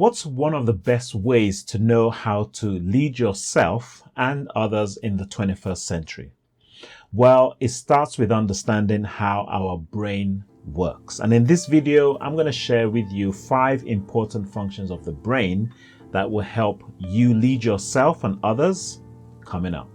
What's one of the best ways to know how to lead yourself and others in the 21st century? Well, it starts with understanding how our brain works. And in this video, I'm going to share with you 5 important functions of the brain that will help you lead yourself and others coming up.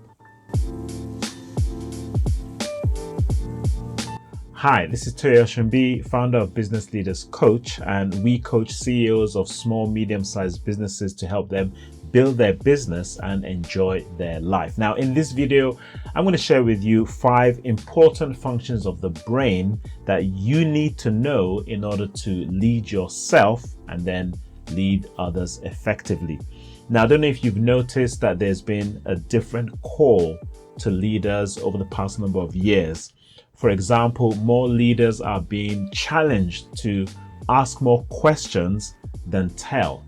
Hi, this is Toye Oshunbiyi, founder of Business Leaders Coach, and we coach CEOs of small, medium-sized businesses to help them build their business and enjoy their life. Now, in this video, I'm going to share with you 5 important functions of the brain that you need to know in order to lead yourself and then lead others effectively. Now, I don't know if you've noticed that there's been a different call to leaders over the past number of years. For example, more leaders are being challenged to ask more questions than tell.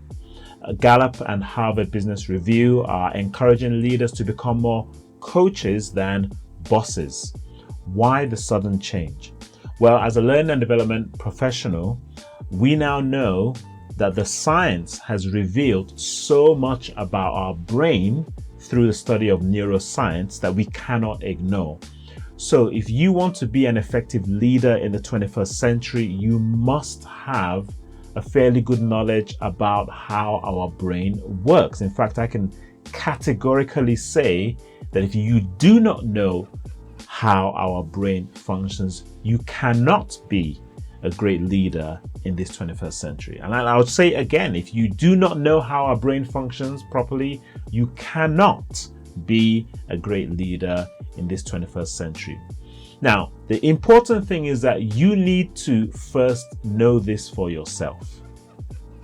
Gallup and Harvard Business Review are encouraging leaders to become more coaches than bosses. Why the sudden change? Well, as a learning and development professional, we now know that the science has revealed so much about our brain through the study of neuroscience that we cannot ignore. So if you want to be an effective leader in the 21st century, you must have a fairly good knowledge about how our brain works. In fact, I can categorically say that if you do not know how our brain functions, you cannot be a great leader in this 21st century. And I would say again, if you do not know how our brain functions properly, you cannot be a great leader in this 21st century. Now, the important thing is that you need to first know this for yourself.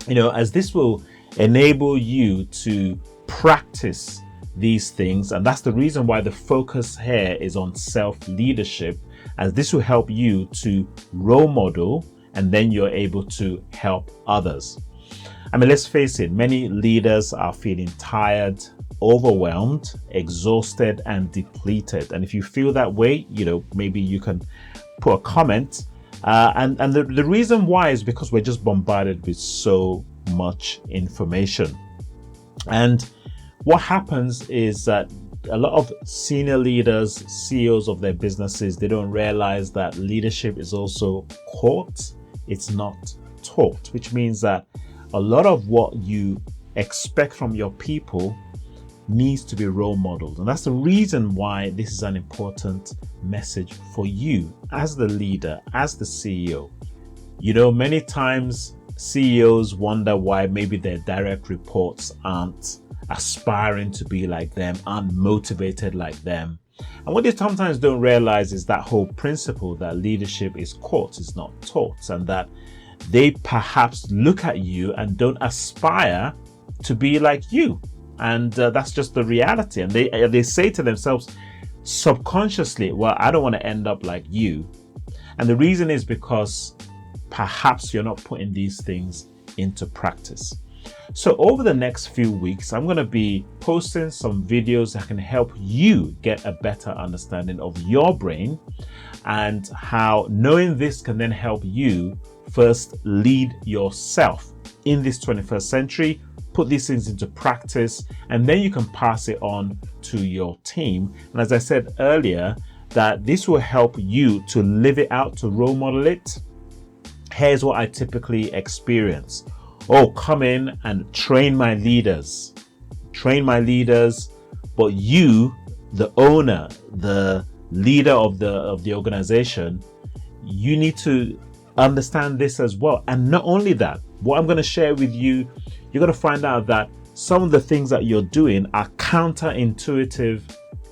As this will enable you to practice these things. And that's the reason why the focus here is on self-leadership, as this will help you to role model, and then you're able to help others. I mean, let's face it, many leaders are feeling tired, overwhelmed, exhausted, and depleted. And if you feel that way, maybe you can put a comment. And the reason why is because we're just bombarded with so much information. And what happens is that a lot of senior leaders, CEOs of their businesses, they don't realize that leadership is also caught. It's not taught, which means that a lot of what you expect from your people needs to be role modeled. And that's the reason why this is an important message for you as the leader, as the CEO. Many times CEOs wonder why maybe their direct reports aren't aspiring to be like them, aren't motivated like them. And what they sometimes don't realize is that whole principle that leadership is caught, is not taught, and that they perhaps look at you and don't aspire to be like you. And that's just the reality. And they say to themselves subconsciously, well, I don't want to end up like you. And the reason is because perhaps you're not putting these things into practice. So over the next few weeks, I'm going to be posting some videos that can help you get a better understanding of your brain and how knowing this can then help you first lead yourself in this 21st century, put these things into practice, and then you can pass it on to your team. And as I said earlier, that this will help you to live it out, to role model it. Here's what I typically experience. Oh, come in and train my leaders, but you, the owner, the leader of the organization, you need to understand this as well. And not only that, what I'm going to share with you, you're going to find out that some of the things that you're doing are counterintuitive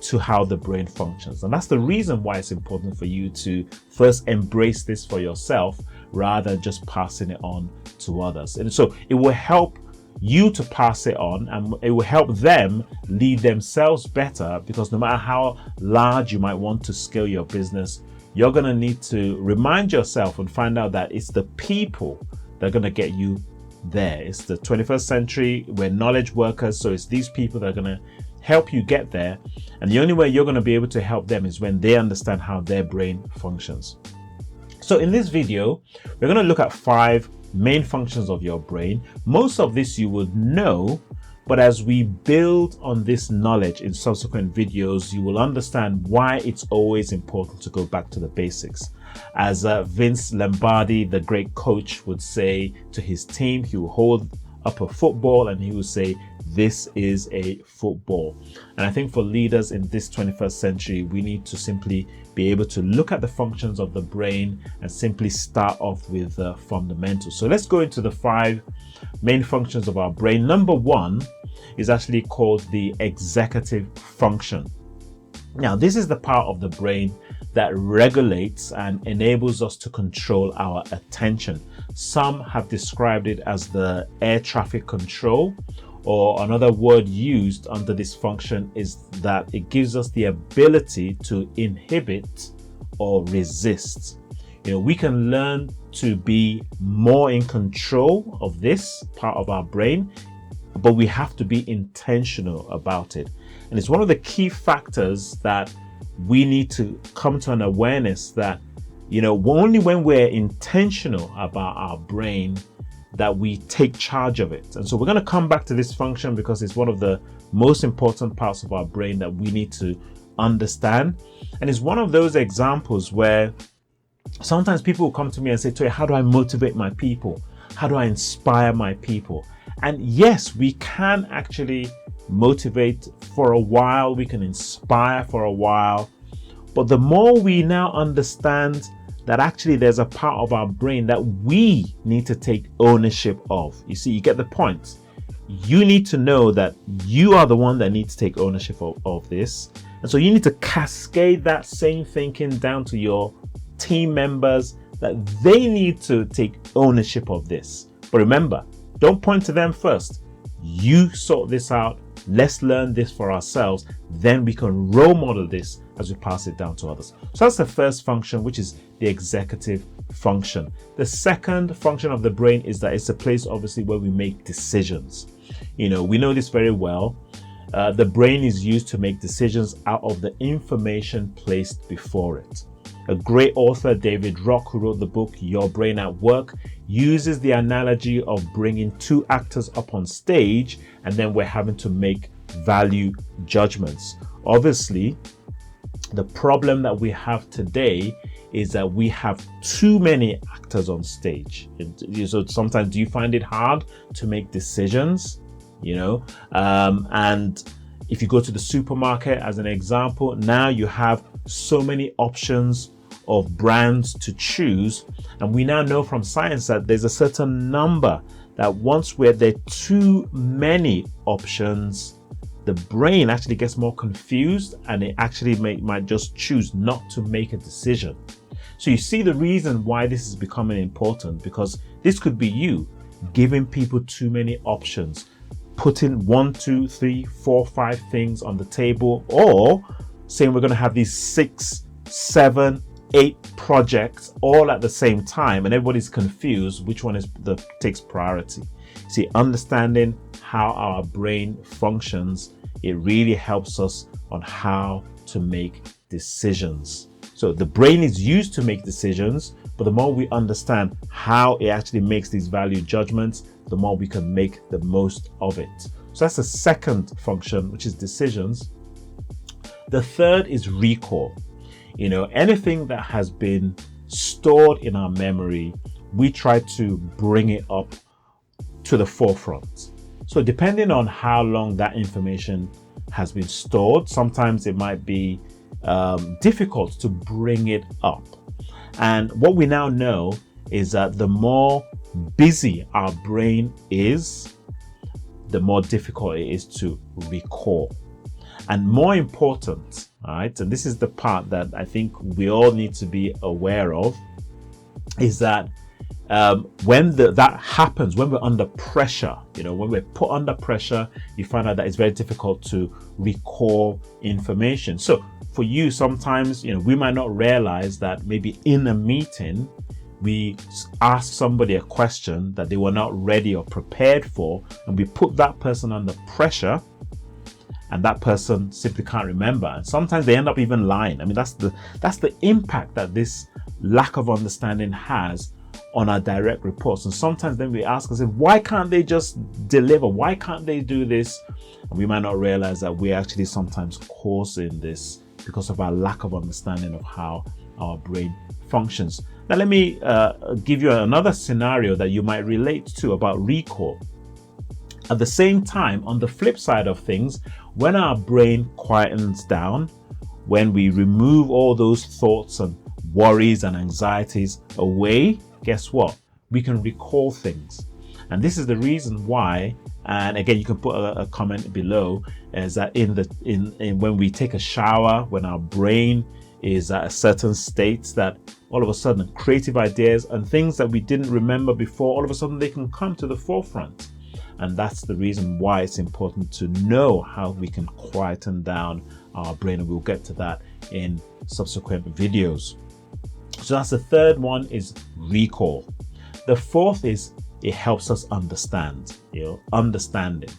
to how the brain functions. And that's the reason why it's important for you to first embrace this for yourself rather than just passing it on to others. And so it will help you to pass it on, and it will help them lead themselves better, because no matter how large you might want to scale your business, you're going to need to remind yourself and find out that it's the people that are going to get you there. It's the 21st century. We're knowledge workers. So it's these people that are going to help you get there. And the only way you're going to be able to help them is when they understand how their brain functions. So in this video, we're going to look at 5 main functions of your brain. Most of this you would know, but as we build on this knowledge in subsequent videos, you will understand why it's always important to go back to the basics. As Vince Lombardi, the great coach, would say to his team, he will hold up a football and he will say, "This is a football." And I think for leaders in this 21st century, we need to simply be able to look at the functions of the brain and simply start off with the fundamentals. So let's go into the 5 main functions of our brain. Number 1 is actually called the executive function. Now, this is the part of the brain that regulates and enables us to control our attention. Some have described it as the air traffic control, or another word used under this function is that it gives us the ability to inhibit or resist. We can learn to be more in control of this part of our brain, but we have to be intentional about it. And it's one of the key factors that we need to come to an awareness that, only when we're intentional about our brain that we take charge of it. And so we're going to come back to this function because it's one of the most important parts of our brain that we need to understand. And it's one of those examples where sometimes people will come to me and say, "Toye, how do I motivate my people? How do I inspire my people?" And yes, we can actually motivate for a while, we can inspire for a while, but the more we now understand that actually there's a part of our brain that we need to take ownership of. You see, you get the point. You need to know that you are the one that needs to take ownership of this. And so you need to cascade that same thinking down to your team members, that they need to take ownership of this. But remember, don't point to them first. You sort this out. Let's learn this for ourselves. Then we can role model this as we pass it down to others. So that's the first function, which is the executive function. The second function of the brain is that it's a place, obviously, where we make decisions. We know this very well. The brain is used to make decisions out of the information placed before it. A great author, David Rock, who wrote the book Your Brain at Work, uses the analogy of bringing 2 actors up on stage and then we're having to make value judgments. Obviously, the problem that we have today is that we have too many actors on stage. So sometimes, do you find it hard to make decisions? And if you go to the supermarket, as an example, now you have so many options of brands to choose. And we now know from science that there's a certain number that once there are too many options, the brain actually gets more confused and it actually might just choose not to make a decision. So you see the reason why this is becoming important, because this could be you giving people too many options, putting 1, 2, 3, 4, 5 things on the table, or saying we're going to have these 6, 7, 8 projects all at the same time and everybody's confused which one takes priority. See, understanding how our brain functions, it really helps us on how to make decisions. So the brain is used to make decisions, but the more we understand how it actually makes these value judgments, the more we can make the most of it. So that's the second function, which is decisions. The third is recall. Anything that has been stored in our memory, we try to bring it up to the forefront. So depending on how long that information has been stored, sometimes it might be difficult to bring it up. And what we now know is that the more busy our brain is, the more difficult it is to recall. And more important, all right, and this is the part that I think we all need to be aware of, is that when that happens, when we're under pressure, when we're put under pressure, you find out that it's very difficult to recall information. So for you, sometimes, we might not realize that maybe in a meeting, we ask somebody a question that they were not ready or prepared for, and we put that person under pressure, and that person simply can't remember. And sometimes they end up even lying. I mean, that's the impact that this lack of understanding has on our direct reports. And sometimes then we ask ourselves, why can't they just deliver? Why can't they do this? And we might not realize that we're actually sometimes causing this because of our lack of understanding of how our brain functions. Now, let me give you another scenario that you might relate to about recall. At the same time, on the flip side of things, when our brain quietens down, when we remove all those thoughts and worries and anxieties away, guess what? We can recall things. And this is the reason why, and again, you can put a comment below, is that when we take a shower, when our brain is at a certain state, that all of a sudden creative ideas and things that we didn't remember before, all of a sudden they can come to the forefront. And that's the reason why it's important to know how we can quieten down our brain, and we'll get to that in subsequent videos. So that's the third one, is recall. The fourth is it helps us understand, understanding.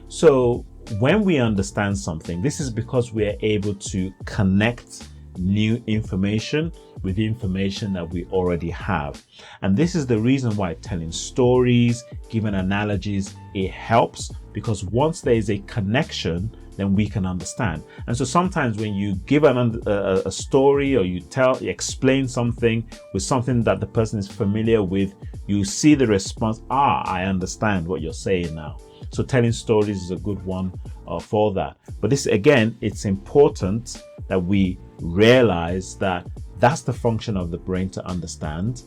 So when we understand something, this is because we are able to connect new information with the information that we already have. And this is the reason why telling stories, giving analogies, it helps, because once there is a connection, then we can understand. And so sometimes when you give a story, or you explain something with something that the person is familiar with, you see the response, I understand what you're saying now. So telling stories is a good one for that. But this, again, it's important that we realize that that's the function of the brain, to understand.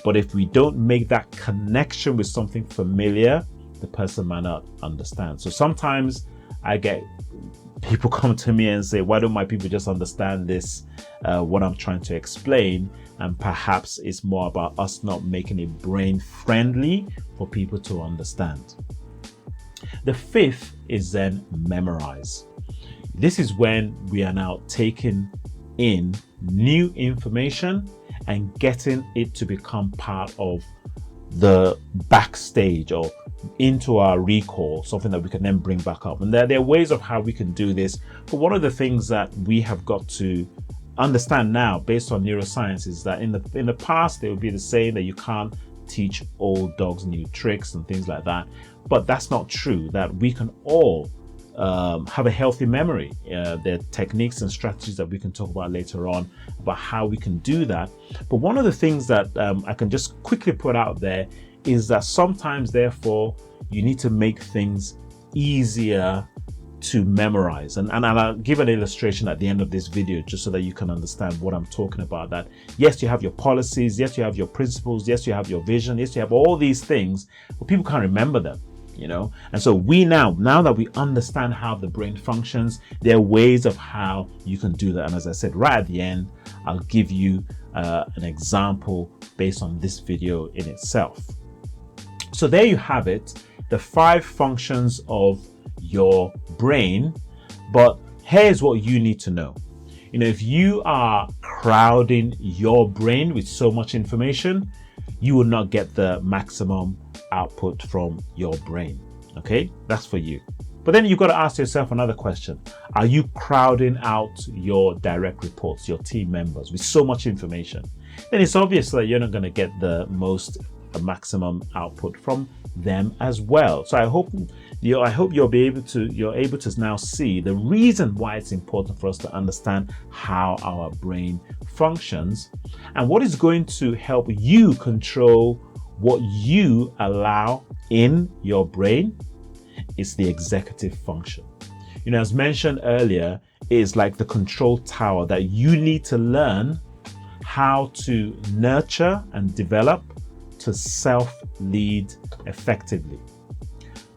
But if we don't make that connection with something familiar, the person might not understand. So sometimes I get people come to me and say, why don't my people just understand this, what I'm trying to explain? And perhaps it's more about us not making it brain friendly for people to understand. The fifth is then memorize. This is when we are now taking in new information and getting it to become part of the backstage or into our recall, something that we can then bring back up. And there are ways of how we can do this. But one of the things that we have got to understand now, based on neuroscience, is that in the past, they would be the saying that you can't teach old dogs new tricks and things like that. But that's not true, that we can all have a healthy memory. There are techniques and strategies that we can talk about later on about how we can do that. But one of the things that I can just quickly put out there is that sometimes, therefore, you need to make things easier to memorize. And I'll give an illustration at the end of this video, just so that you can understand what I'm talking about. That yes, you have your policies, yes, you have your principles, yes, you have your vision, yes, you have all these things, but people can't remember them. And so we now that we understand how the brain functions, there are ways of how you can do that. And as I said right at the end, I'll give you an example based on this video in itself. So there you have it, the 5 functions of your brain. But here's what you need to know. If you are crowding your brain with so much information, you will not get the maximum output from your brain. Okay, that's for you. But then you've got to ask yourself another question. Are you crowding out your direct reports, your team members, with so much information? Then it's obvious that you're not going to get the maximum output from them as well. So I hope you're able to now see the reason why it's important for us to understand how our brain functions, and what is going to help you control what you allow in your brain is the executive function. As mentioned earlier, it is like the control tower that you need to learn how to nurture and develop to self-lead effectively.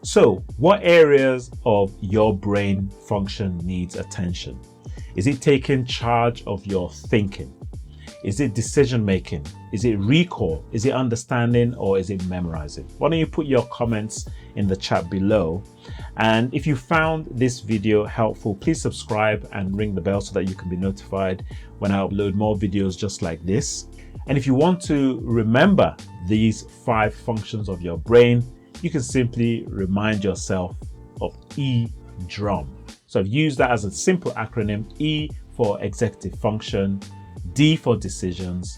So what areas of your brain function needs attention? Is it taking charge of your thinking? Is it decision making? Is it recall? Is it understanding? Or is it memorizing? Why don't you put your comments in the chat below? And if you found this video helpful, please subscribe and ring the bell so that you can be notified when I upload more videos just like this. And if you want to remember these 5 functions of your brain, you can simply remind yourself of E-DRUM. So I've used that as a simple acronym: E for executive function, D for decisions,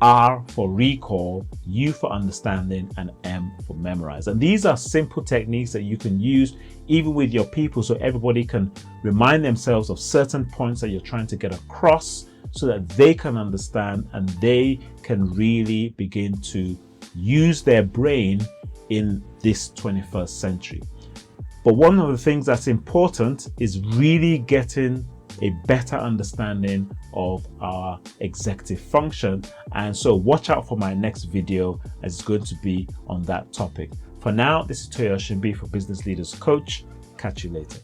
R for recall, U for understanding, and M for memorize. And these are simple techniques that you can use even with your people, so everybody can remind themselves of certain points that you're trying to get across, so that they can understand and they can really begin to use their brain in this 21st century. But one of the things that's important is really getting a better understanding of our executive function. And so watch out for my next video, as it's going to be on that topic. For now, this is Toye Oshunbiyi for Business Leaders Coach. Catch you later.